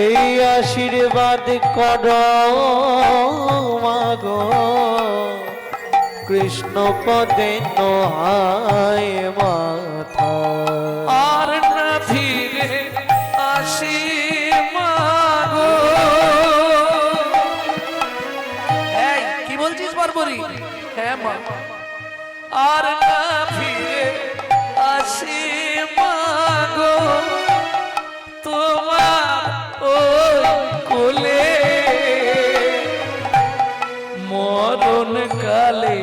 Speaker 2: এই আশীর্বাদ করো মাগো, কৃষ্ণ পদে নয় মাথা।
Speaker 1: আর না ফিরে আসি মাগো। এই কি বলছিস বরবরি? হ্যাঁ মা। আর না ফিরে আসি মাগো, তোমার ওই কোলে, মরণ কালে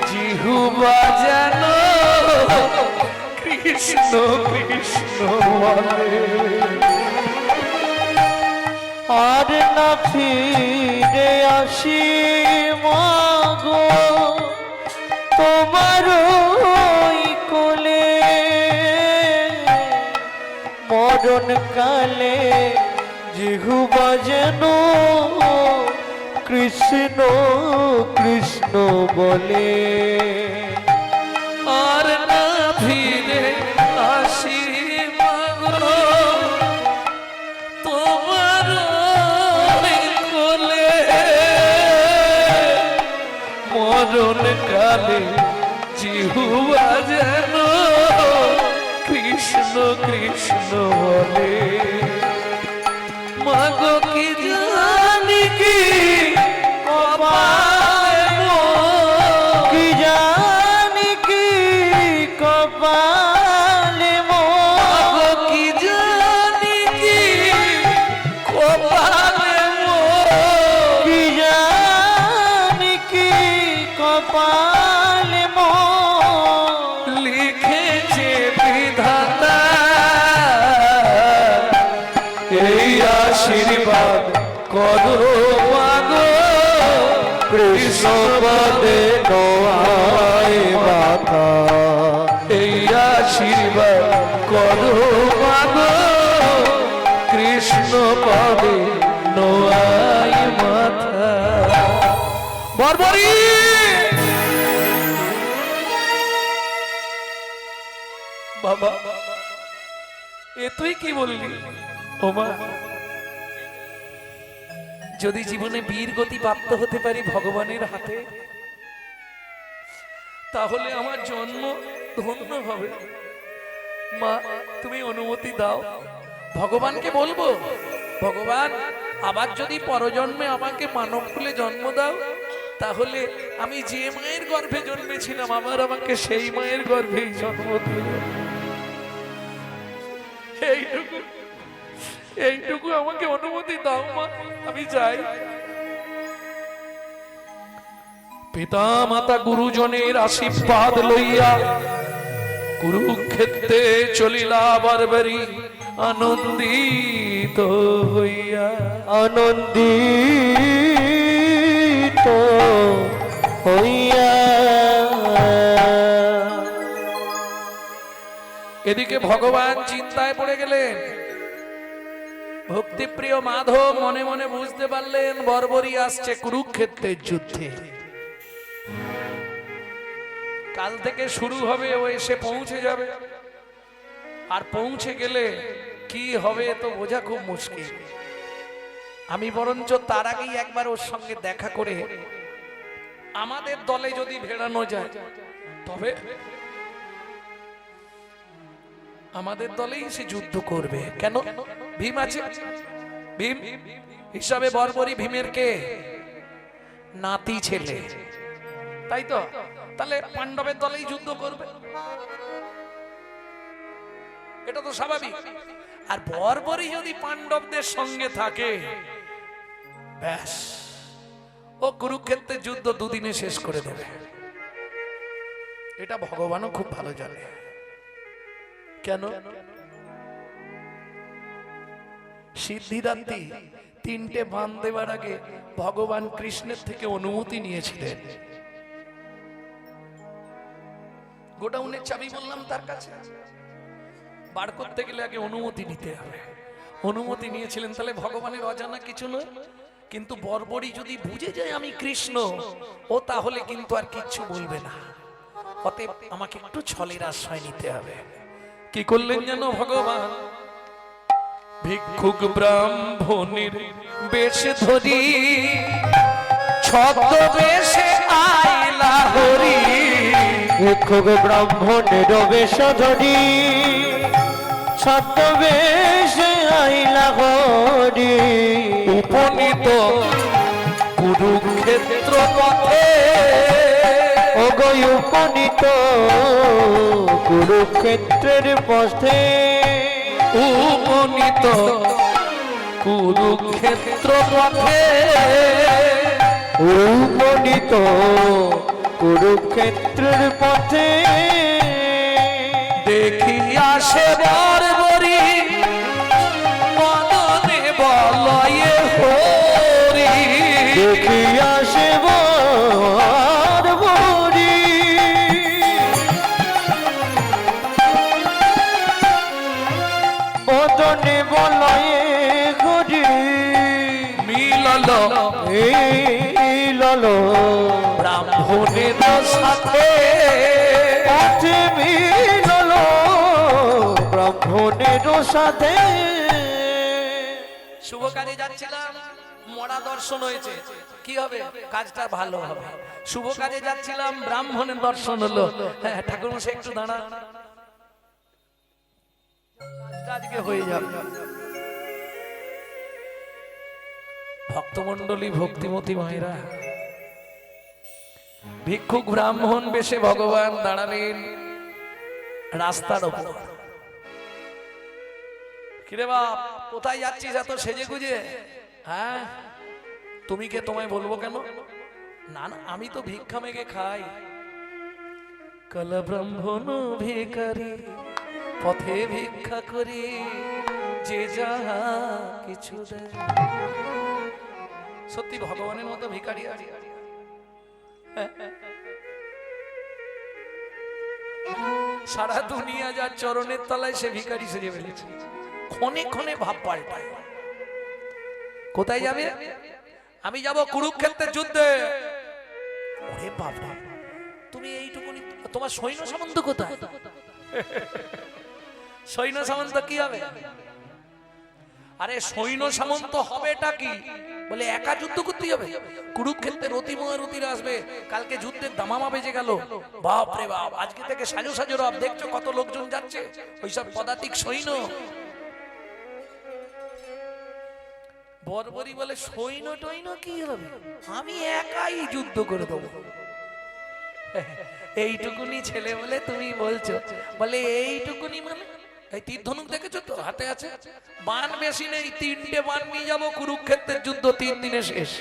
Speaker 1: জিহুবা জানো কৃষ্ণ কৃষ্ণ বলে।
Speaker 2: আর না ফিরে আসি মাগো, তোমার ওই কোলে, মরণ কালে জিহুবা যেন কৃষ্ণ কৃষ্ণ বলে।
Speaker 1: আর না ফিরে আসি মাগো, তোমার ওই কোলে, মরণ কালে জিহুবা যেন কৃষ্ণ কৃষ্ণ বলে। মাগো কি জানি কি কপালে মোর,
Speaker 2: কি জানি কি কপালে
Speaker 1: মাগো
Speaker 2: মোর,
Speaker 1: কি জানি কি কপালে মোর,
Speaker 2: কি জানি কি কপালে মোর,
Speaker 1: লিখেছে বিধাতা এই আশীর্বাদ করো মাগো,
Speaker 2: কৃষ্ণ পদে নয় মাথা।
Speaker 1: এই আশীর্বাদ করো মাগো, কৃষ্ণ পদে নোয়াই মাথা। বরবরি বাবা, এ তুই কি বললি? ওমা, যদি জীবনে বীর গতি প্রাপ্ত হতে পারি ভগবানের হাতে, তাহলে আমার জন্ম ধন্য হবে। মা, তুমি অনুমতি দাও, ভগবানকে বলবো, ভগবান আবার যদি পরজন্মে আমাকে মানব কুলে জন্ম দাও, তাহলে আমি যে মায়ের গর্ভে জন্মেছিলাম আবার আমাকে সেই মায়ের গর্ভেই জন্ম দিও। এইটুকু এইটুকু আমাকে অনুমতি দাও মা, আমি যাই। পিতা মাতা গুরুজনের আশীর্বাদ লইয়া কুরুক্ষেত্রে চলিলা বর্বরী আনন্দিত হইয়া।
Speaker 2: আনন্দিত হইয়া
Speaker 1: এদিকে ভগবান চিন্তায় পড়ে গেলেন। ভক্তিপ্রিয় মাধব মনে মনে বুঝতে পারলেন বর্বরী আসছে কুরুক্ষেত্রের যুদ্ধে। কাল থেকে শুরু হবে, ও এসে পৌঁছে যাবে, আর পৌঁছে গেলে কি হবে তো বোঝা খুব মুশকিল। আমি বরঞ্চ তার আগেই একবার ওর সঙ্গে দেখা করে আমাদের দলে যদি ভেড়ানো যায়, তবে আমাদের দলেই সে যুদ্ধ করবে। কেন? ভীম আছে, ভীম হিসাবে বর্বরী ভীমের কে? নাতি ছেলে। তাই তো? তাহলে পাণ্ডবের দলেই যুদ্ধ করবে, এটা তো স্বাভাবিক। আর বর্বরী যদি পাণ্ডবদের সঙ্গে থাকে, ব্যাস ও কুরুক্ষেত্রের যুদ্ধ দুদিনে শেষ করে দেবে। এটা ভগবানও খুব ভালো জানে। কেন? সিদ্ধিদাত্রী তিনটে বাণ দেবার আগে ভগবান কৃষ্ণের থেকে অনুমতি নিয়েছিলেন। গোডাউনের চাবি বললাম তার কাছে, বার করতে গেলে আগে অনুমতি নিতে হবে। অনুমতি নিয়েছিলেন, তাহলে ভগবানের অজানা কিছু নয়। কিন্তু বর্বরী যদি বুঝে যায় আমি কৃষ্ণ, ও তাহলে কিন্তু আর কিচ্ছু বলবে না। অতএব আমাকে একটু ছলের আশ্রয় নিতে হবে। কি করলেন জানো ভগবান? ভিক্ষুক ব্রাহ্মণের বেশ ধরি ছদ্মবেশে আইলা হরি।
Speaker 2: ভিক্ষুক ব্রাহ্মণের বেশ ধরি ছদ্মবেশে আইলা হরি।
Speaker 1: উপনীত কুরুক্ষেত্র পথে,
Speaker 2: ওগো উপনীত কুরুক্ষেত্রের পথে।
Speaker 1: উপনীত কুরুক্ষেত্র পথে,
Speaker 2: উপনীত কুরুক্ষেত্রের পথে।
Speaker 1: দেখিয়া সে বর্বরী মদনে বলয়ে হরি।
Speaker 2: দেখিয়া সে বর্বরী মদনে বলয়ে হরি।
Speaker 1: মিলল
Speaker 2: মিলল
Speaker 1: ব্রাহ্মণের সাথে,
Speaker 2: পথে মিলল ব্রাহ্মণের সাথে।
Speaker 1: শুভ কাজে যাচ্ছিলাম, মরা দর্শন হয়েছে, কি হবে? কাজটা ভালো হবে। শুভ কাজে যাচ্ছিলাম, ব্রাহ্মণের দর্শন হলো। হ্যাঁ ঠাকুর মশাই একটু দাঁড়া, আজকে হয়ে যাবে। ভক্তমণ্ডলী, ভক্তিমতী মায়েরা, ভিক্ষুক ব্রাহ্মণ বেশে ভগবান দাঁড়ালেন রাস্তার ওপর। কিরে বাপ, কোথায় যাচ্ছিস এত সেজে গুজে? হ্যাঁ, তুমি কে? তোমায় বলবো কেন? না না, আমি তো ভিক্ষা মেগে খাই। কাল ব্রাহ্মণ ভিখারি পথে ভিক্ষা করি, যে যাহা কিছু দেয়। সত্যি ভগবানের মতো ভিখারি আছে? সারা দুনিয়া যার চরণের তলায় সে ভিখারি সেজে ফেলেছে। ক্ষণে ক্ষণে ভাব পাল্টায়। কোথায় যাবে? আমি যাব কুরুক্ষেত্রের যুদ্ধে। ওরে বাবা, তুমি এইটুকুনি, তোমার সৈন্য সামন্ত কোথায়? সৈন্য সামন্ত কি হবে? আরে সৈন্য সামন্ত হবেটা কি? বলে একা যুদ্ধ করতে হবে? কুরুক্ষেত্রে রতিময়ূরীরা আসবে, কালকে যুদ্ধের দামামা বেজে গেল। বাপ রে বাপ, আজকে থেকে সাজো সাজো রব, দেখছো কত লোকজন যাচ্ছে, ওইসব পদাতিক সৈন্য। বর্বরী বলে সৈন্য টৈন্য কি হবে, আমি একাই যুদ্ধ করে দেবো। এইটুকুনি ছেলে বলে তুমি বলছো? বলে এইটুকুনি মানে এই তীর ধনুক দেখেছো তো হাতে আছে, বান বেশি নেই, 3টে বান নিয়ে যাবো, কুরুক্ষেত্রের যুদ্ধ 3 দিনে শেষ।